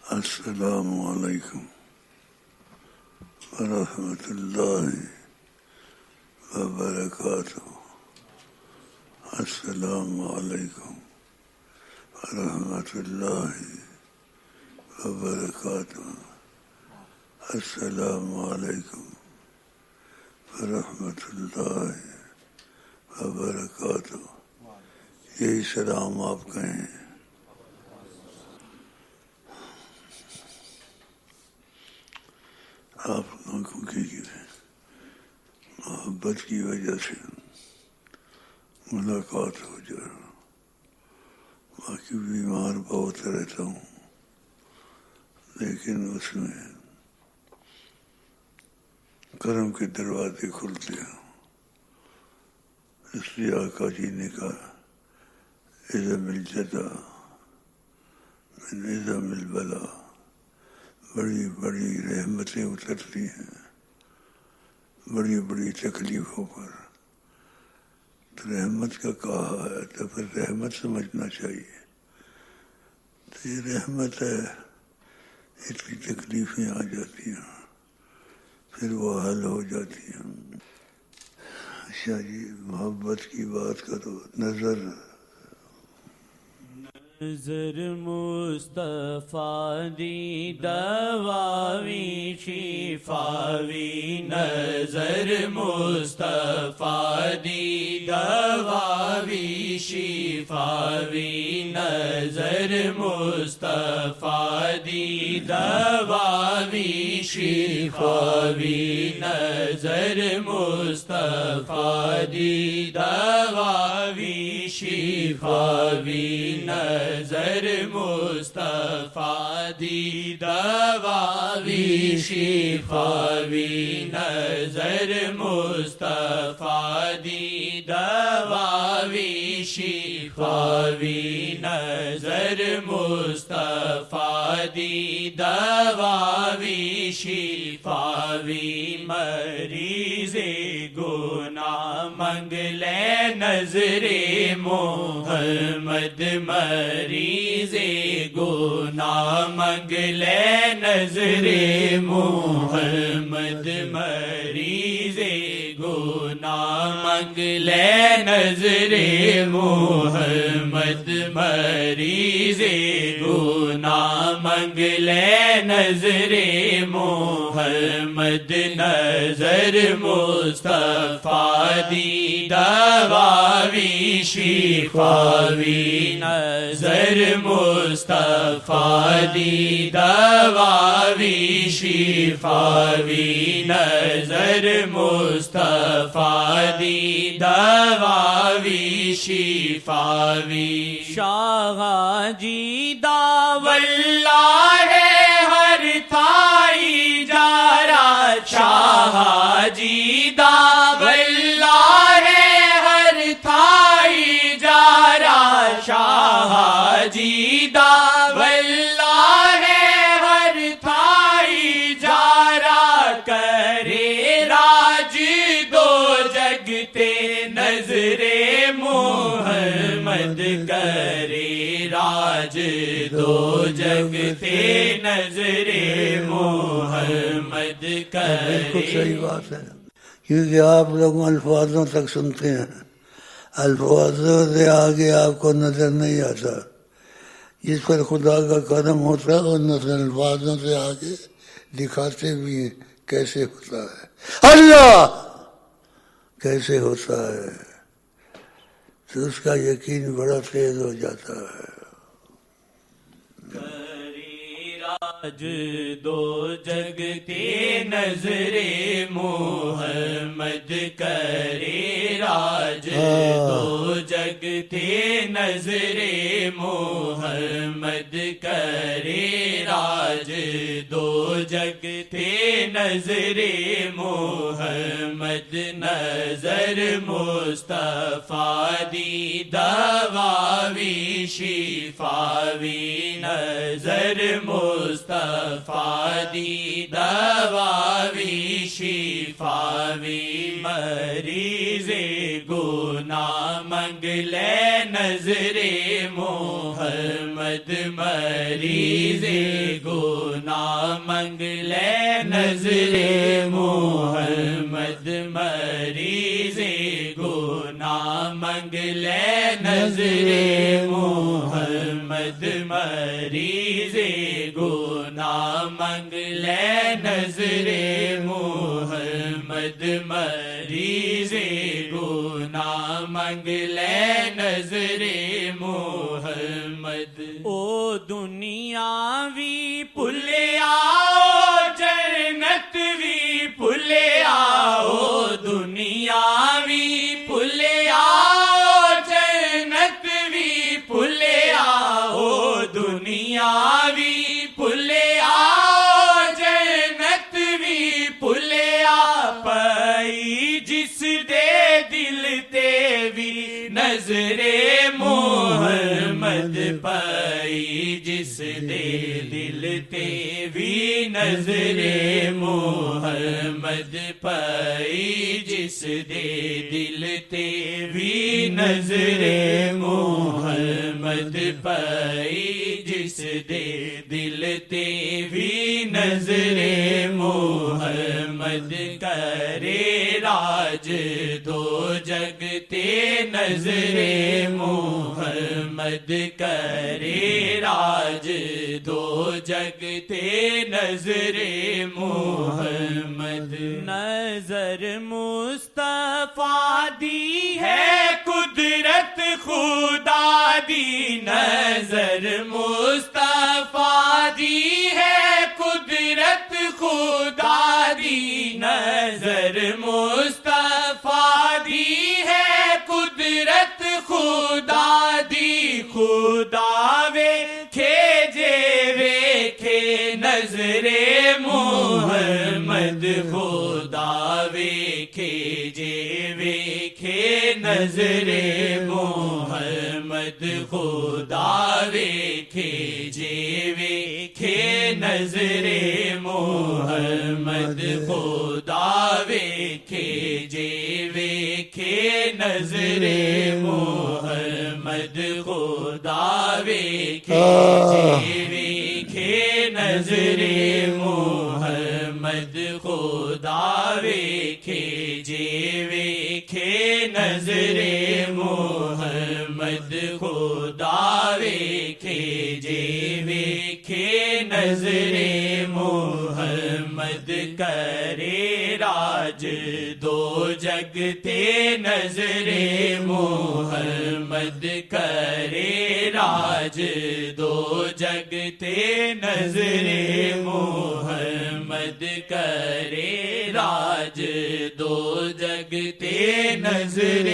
السلام علیکم ورحمۃ اللہ وبرکاتہ. السلام علیکم ورحمۃ اللہ وبرکاتہ. السلام علیکم ورحمۃ اللہ وبرکاتہ. یہی سلام آپ کہیں. آپ لوگوں کی محبت کی وجہ سے ملاقات ہو جائے. باقی بیمار بہت رہتا ہوں، لیکن اس میں کرم کے دروازے کھلتے ہیں. اس لیے آقا جی نے کہا عظم الجزا من عظم البلا. بڑی بڑی رحمتیں اترتی ہیں بڑی بڑی تکلیفوں پر. تو رحمت کا کہا ہے تو پھر رحمت سمجھنا چاہیے. تو یہ رحمت ہے، اس کی تکلیفیں آ جاتی ہیں پھر وہ حل ہو جاتی ہیں. اچھا جی، محبت کی بات کرو. نظر مصطفیٰ دی دواوی شفاوی. نظر مصطفیٰ دی دواوی شفاوی. نظر مصطفیٰ دی دواوی شفاوی. نظر مصطفیٰ دی دواوی شفاوی. نظر مصطفیٰ دی دواوی شفاوی. نظر مصطفیٰ دی دواوی شفاوی. نظر مصطفیٰ دی دواوی شفاوی. مریض گناہ منگ لے نظر محمد. مریض گناہ منگ لے نظر محمد. مریض گناہ منگ لے نظر محمد. مریض گناہ منگ لے نظر محمد. نظر مصطفیٰ دی دواوی شفاوی. نظر مصطفیٰ دی دواوی شفاوی. نظر مصطفیٰ دی دواوی شفاوی. شاہ جی داواللہ ہے ہر تھائی جارا. شاہ جی داواللہ ہے ہر تھائی جارا. شاہ جی داواللہ ہے ہر تھائی جارا. کرے راج دو جگتے نظر محمد. کرے راج دو جگتے نظر محمد. بالکل صحیح بات ہے، کیونکہ آپ لوگ الفاظوں تک سنتے ہیں، الفاظوں سے آگے آپ کو نظر نہیں آتا. جس پر خدا کا کرم ہوتا ہے اور نظر الفاظوں سے آگے دکھاتے بھی ہیں کیسے ہوتا ہے. اللہ کیسے ہوتا ہے تو اس کا یقین بڑا تیز ہو جاتا ہے. راج دو جگتے نظر محمد. کرے راج دو جگتے نظر محمد. کرے راج دو جگتے نظر محمد. نظر مصطفیٰ دی دواوی شفاوی. نظر مصطفیٰ دی دواوی شفاوی. مریض گناہ منگ لے نظر محمد مریض گناہ منگ لے نظر محمد مریض گناہ منگ لے نظر محمد مریض گناہ منگ لے نظر محمد مریض گناہ منگ لے نظر محمد او دنیا وی بھلیا جنت وی بھلیا او دنیا وی بھلیا جنت وی بھلیا او دنیا وی بھلیا جنت وی بھلیا پئی جس دے دل تے وی نظر محمد پئی جس دے دل تے وی نظر محمد پئی جس دے دل تے وی نظر محمد پئی جس دے دل تے وی نظر محمد کرے راج دو جگ تے نظر محمد کرے راج دو جگ تے نظر محمد نظر مصطفیٰ دی ہے قدرت خدا دی نظر مصطفیٰ دی ہے قدرت خدا دی نظر مصطفیٰ دی ہے قدرت خدا دی خدا ویکھے جے ویکھے نظر محمد خدا ویکھے جے ویکھے نظر محمد خدا ویکھے جے ویکھے نظر محمد خدا ویکھے جے ویکھے نظر محمد خدا ویکھے جے ویکھے نظر محمد خدا ویکھے جے ویکھے نظر محمد خدا ویکھے جے ویکھے نظر محمد کرے راج دو جگ تے نظر محمد کرے راج دو جگ تے نظر محمد کرے راج دو جگ تے نظر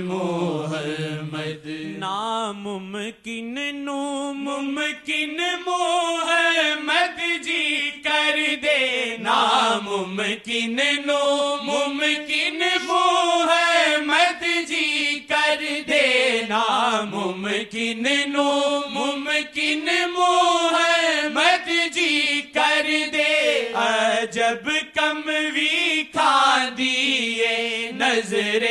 محمد ناممکن نو ممکن محمد جی کر دے ناممکن نو ممکن محمد جی کر دے ناممکن نو ممکن محمد جی کر دے عجب کم وی کھا دیے نظر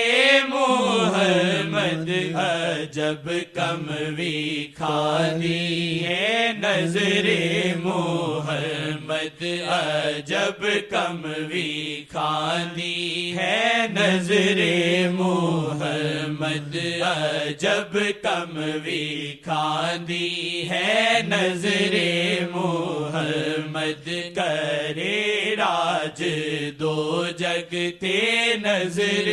محمد عجب کم وی کھا دیے نظر محمد عجب کم وی کھا دی ہے نظر محمد عجب کم وی کھا دی ہے نظر محمد کرے راج دو جگ تے نظر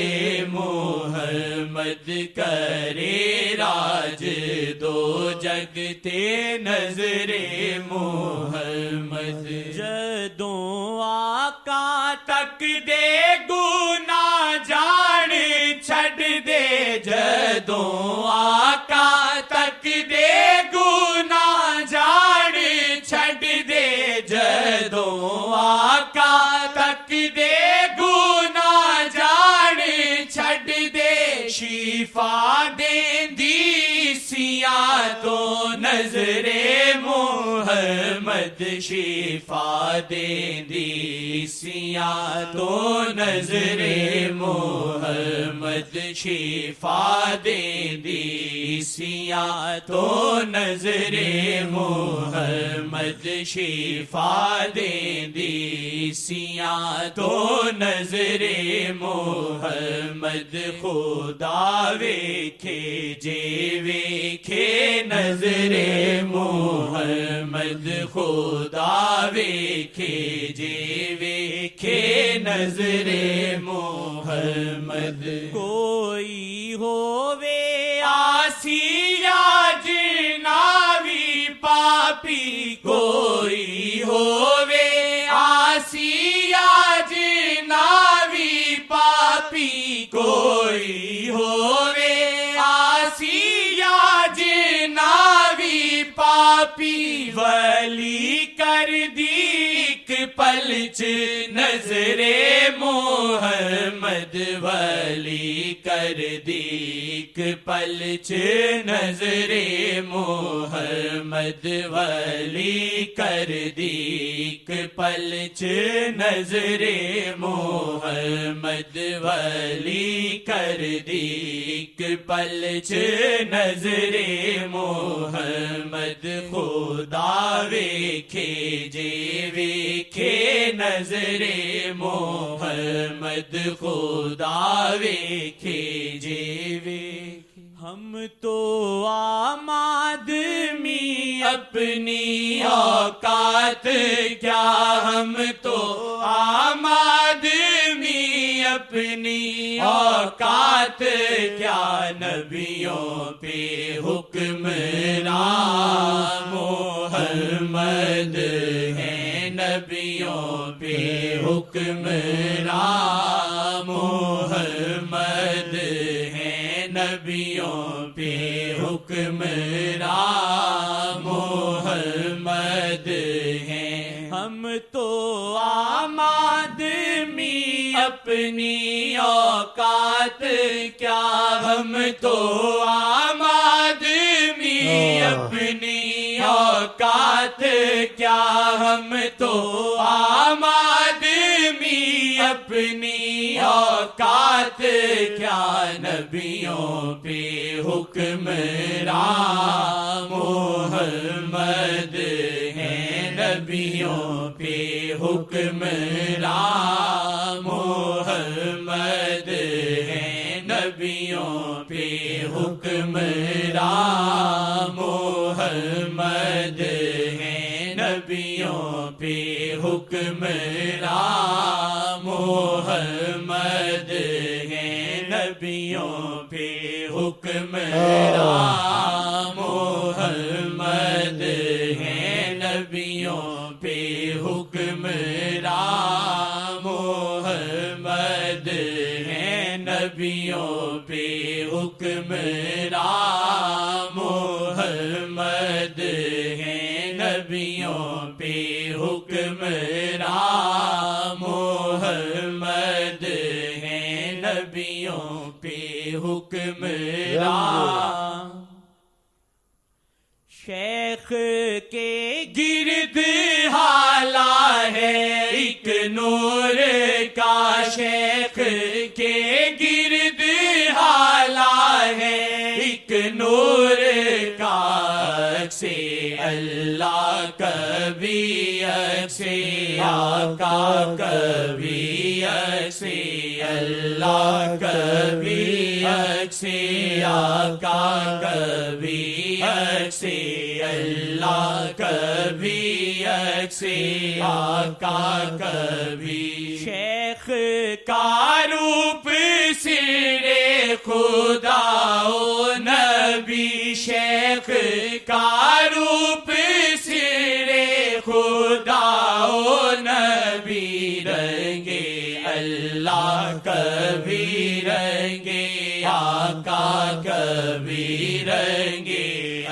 محمد کرے راج دو جگ تے نظر محمد جدوں آقا تک دے گناہ جان چھڈ دے جدوں آقا تک دے گناہ جان چھڈ دے جدوں آقا تک دے گناہ جان چھڈ دے شفا دیندی سیاں تو نظر محمد محمد شفا دیندی سیاں تو نظر محمد شفا دیندی سیاں تو نظر محمد شفا دیندی سیاں تو نظر محمد خدا ویکھے جے ویکھے نظر محمد خدا ویکھے جے ویکھے نظر محمد کوئی ہووے آسی یا جناوی پاپی کوئی ہووے آسی یا جناوی پاپی کوئی ہووے آسی یا جناوی پاپی ولی کر دی ایک پلچ نظر محمد ولی کر دی ایک پلچ نظر محمد ولی کر دی ایک پلچ نظر محمد ولی کر دی ایک پلچ نظر محمد خدا ویکھے جے ویکھے نظر محمد خدا ویکھے جے ویکھے ہم تو عام آدمی اپنی اوقات کیا ہم تو عام آدمی اپنی اوقات کیا نبیوں پہ حکمران محمد ہے نبیوں پہ حکمران محمد ہے نبیوں پہ حکمران محمد ہیں ہم تو عام آدمی اپنی اوقات کیا ہم تو عام آدمی اپنی اوقات کیا ہم تو عام آدمی اپنی اوقات کیا نبیوں پہ حکمران محمد ہیں نبیوں پہ حکمران محمد ہیں نبیوں پہ حکمران محمد ہیں نبیوں پہ حکمران محمد ہیں نبیوں پہ حکمران محمد ہیں نبیوں پہ حکمران محمد ہیں نبیوں پہ حکمران محمد ہیں نبیوں پہ حکمران محمد ہیں نبیوں پہ حکمران شیخ کے گرد حالا ہے ایک نور کا شیخ کے گرد حالا ہے ایک نور کا سے اللہ کبھی سے آقا کبھی سے اللہ کبھی سے آقا کبھی سے اللہ کبھی سے آقا کبھی شیخ کا روپ سرے خدا و نبی شیخ کا روپ سرے خدا و نبی رنگے اللہ کبھی رنگے آقا کبھی رنگے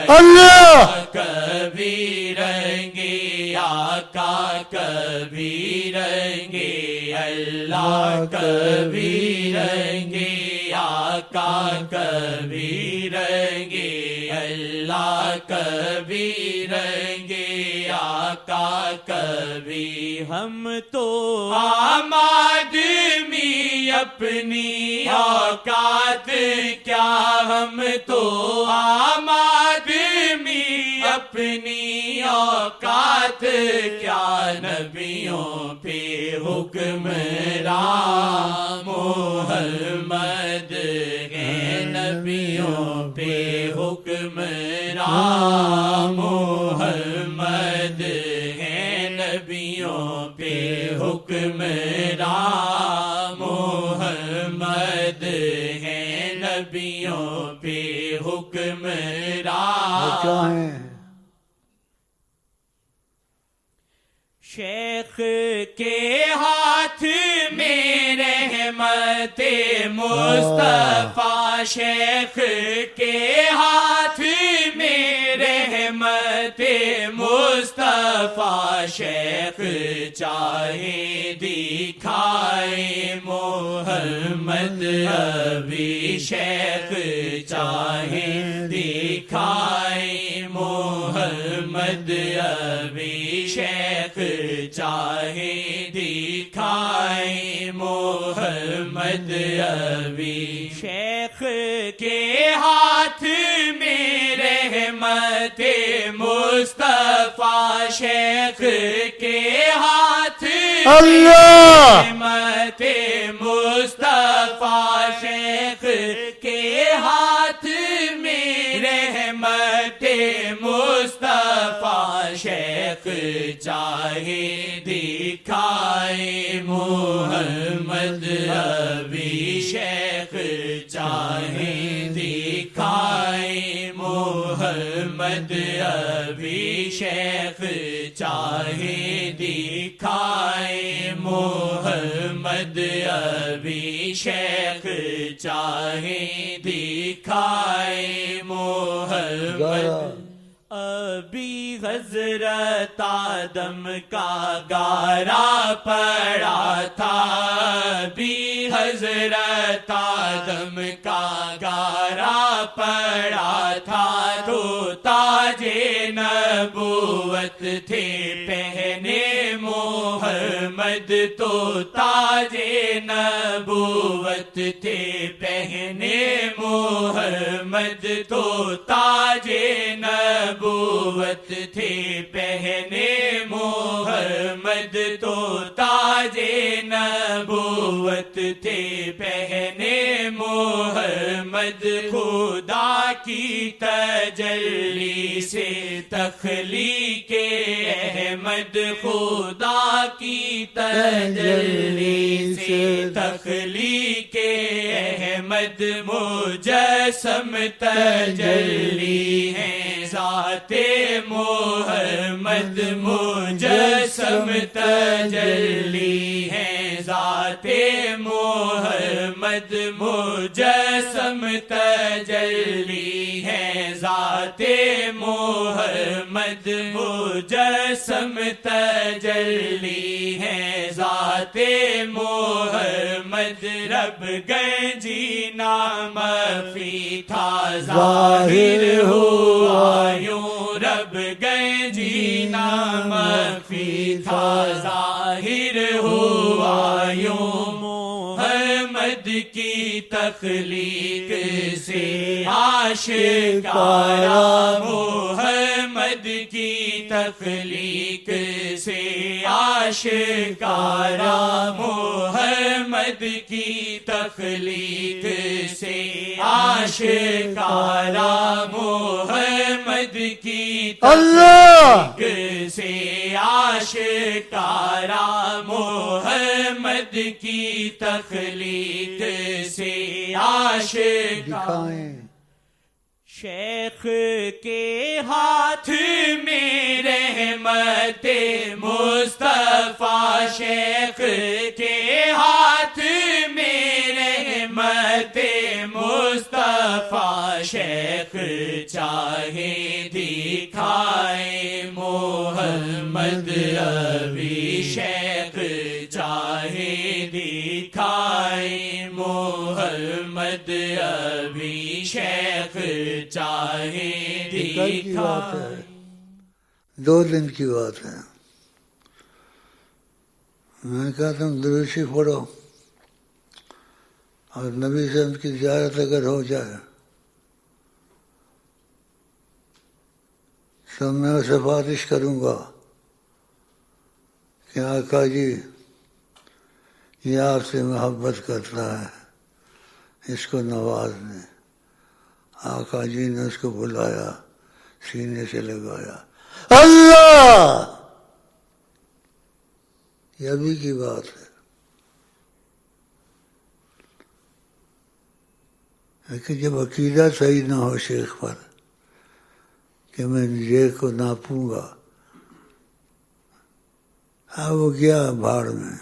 اللہ کبھی رنگے آقا کبھی رنگے اللہ کبھی رنگے آقا کبھی رنگے اللہ کبھی رنگے آقا آقا کبھی ہم تو عام آدمی اپنی اوقات کیا ہم تو عام آدمی اپنی اوقات کیا نبیوں پہ حکمران محمد ہے نبیوں پہ حکمران محمد ہے نبیوں پہ حکمران محمد ہے نبیوں پہ حکمران شیخ کے ہاتھ میں رحمت مصطفیٰ شیخ کے ہاتھ میں رحمت مصطفیٰ شیخ چاہے دکھائے محمد ابھی شیخ چاہے دکھائے محمد ابھی شیخ چاہے دکھائے محمد ابھی شیخ کے ہاتھ میں رحمت مصطفیٰ شیخ کے ہاتھ اللہ رحمت مصطفیٰ شیخ کے ہاتھ میں رحمت مصطفیٰ شیخ چاہے دکھائے محمد ابھی شیخ چاہے دکھائے محمد ابھی شیخ چاہے دکھائے محمد ابھی شیخ چاہے دکھائے محمد ابھی حضرت آدم کا گارا پڑا تھا ابھی حضرت آدم کا گارا پڑا تھا تو تاج نبوت تھے پہنے محمد تو تاج نبوت تھے پہنے محمد تو تاج نبوت تھے پہنے محمد تو تاج نبوت تھے پہنے محمد خدا کی تجلی سے تخلیق احمد خدا کی تجلی سے تخلیق احمد مجسم تجلی ہے ذات محمد مجسم تجلی ہے ذات محمد مجسم تجلی ہے ذات محمد مجسم تجلی ہے ذات محمد رب گنجی نام فی تھا ظاہر ہوا یوں رب گنجی نام فی تھا ظاہر ہوا یوں محمد کی تخلیق سے آشکارا محمد کی تخلیق سے آشکارا محمد کی تخلیق سے آشکارا محمد کی اللہ سے آشکارا محمد کی تخلیق سے آشکارا شیخ کے ہاتھ میں رحمت مصطفیٰ شیخ کے ہاتھ میں رحمت مصطفیٰ شیخ چاہے دکھائے محمد ابھی شیخ چاہے دکھائے محمد ابھی شیخ چاہے دکھائے 2 دن کی بات ہے. میں نے کہا تم درود شریف پڑھو اور نبی صلی اللہ علیہ وسلم کی زیارت اگر ہو جائے تو میں اسے سفارش کروں گا کہ آقا جی یہ آپ سے محبت کرتا ہے، اس کو نواز نے. آقا جی نے اس کو بلایا، سینے سے لگایا. اللہ! یہ ابھی کی بات ہے. لیکن جب عقیدہ صحیح نہ ہو شیخ پر کہ میں یہ کو ناپوں گا، وہ گیا بھاڑ میں.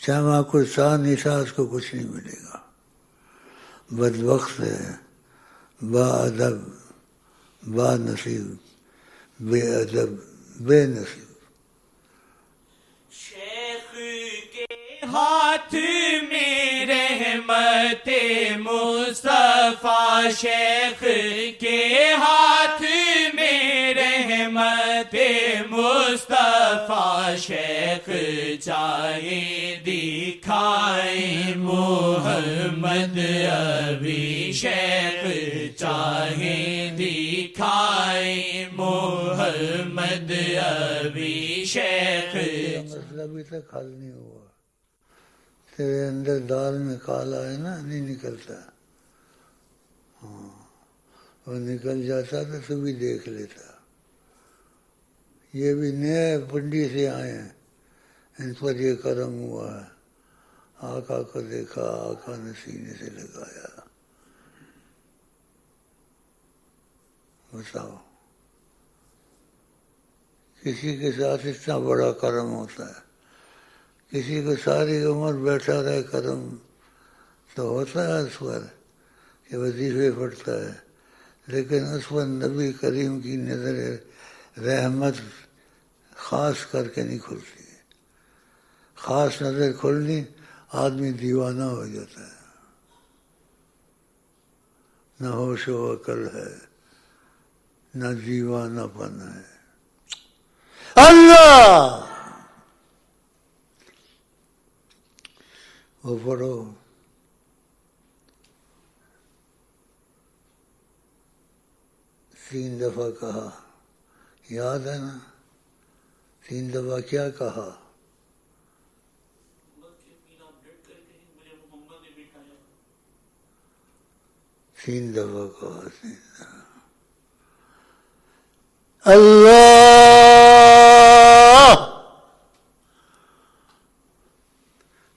چاہے وہاں کوئی سا نہیں تھا، اس کو کچھ نہیں ملے گا. بدبخت ہے، با ادب، با نصیب، بے ادب، بے نصیب. شیخ کے ہاتھ میں رحمت مصطفیٰ، شیخ کے ہاتھ میں رحمت مصطفیٰ، شیخ چاہے دکھائے محمد ابھی، شیخ چاہے دکھائے محمد ابھی، شیخ. مسئلہ ابھی تک حل نہیں ہوا. تیرے اندر دال میں کالا ہے نا، نہیں نکلتا. وہ نکل جاتا تو تو بھی دیکھ لیتا. یہ بھی نئے پنڈی سے آئے ہیں، ان پر یہ کرم ہوا ہے. آقا کو دیکھا، آقا نے سینے سے لگایا. بتاؤ کسی کے ساتھ اتنا بڑا کرم ہوتا ہے؟ کسی کو ساری عمر بیٹھا رہے کرم تو ہوتا ہے اس پر کہ وظیفے پڑھتا ہے، لیکن اس پر نبی کریم کی نظر رحمت خاص کر کے نہیں کھلتی. خاص نظر کھلنی آدمی دیوانہ ہو جاتا ہے. نہ ہوش و عقل ہے، نہ دیوانہ پن ہے. اللہ! وہ پڑھو. تین دفعہ کہا، یاد ہے نا؟ 3 دفعہ کیا کہا؟ تین دفعہ کہا. اللہ!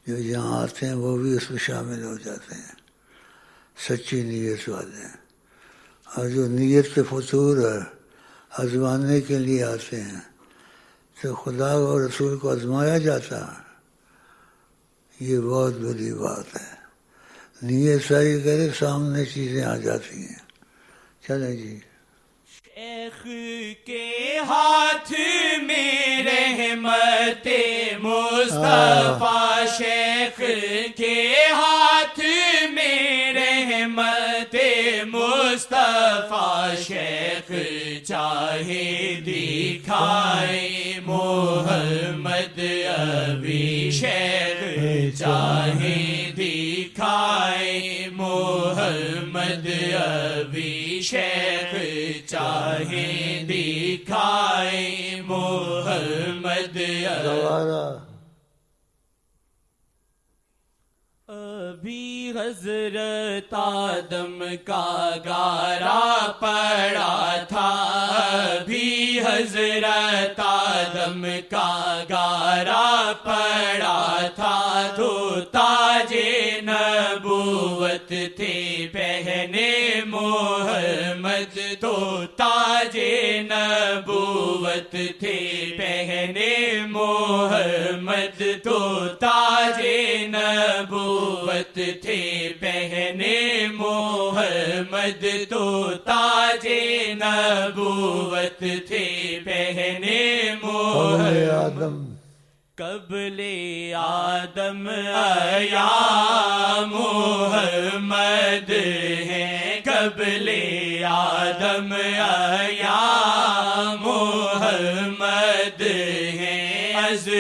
جو یہاں آتے ہیں وہ بھی اس میں شامل ہو جاتے ہیں، سچی نیت والے. اور جو نیت پہ فطور ہے، آزمانے کے لیے آتے ہیں، تو خدا اور رسول کو آزمایا جاتا ہے. یہ بہت بڑی بات ہے. نیت صحیح کرے، سامنے چیزیں آ جاتی ہیں. چلیں جی. شیخ کے ہاتھ میں رحمت مصطفیٰ، شیخ کے ہاتھ میں رحمت مصطفیٰ، شیخ چاہے دکھائے محمد ابھی، شیخ چاہے دکھائے محمد ابھی، شیخ چاہے دکھائے محمد ابھی. حضرت آدم کا گارا پڑا تھا، ابھی حضرت آدم کا گارا پڑا تھا. تو تاج نبوت تھے پہنے محمد، تو تاج نبوت تھے پہنے محمد، تو تاج نبوت تھے پہنے محمد، تو تاج نبوت تھے پہنے محمد. قبل آدم یا محمد ہیں، قبل آدم یا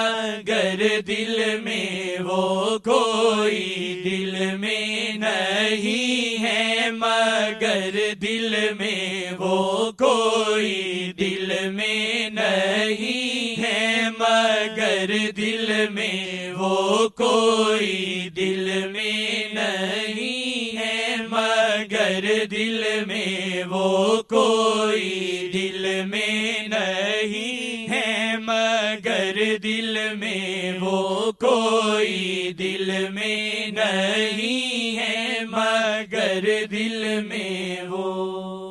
مگر دل میں وہ کوئی دل میں نہیں ہے مگر دل میں وہ کوئی دل میں نہیں ہے مگر دل میں وہ کوئی دل میں نہیں ہے مگر دل میں وہ کوئی دل میں نہیں ہے مگر دل میں وہ کوئی دل میں نہیں ہے مگر دل میں وہ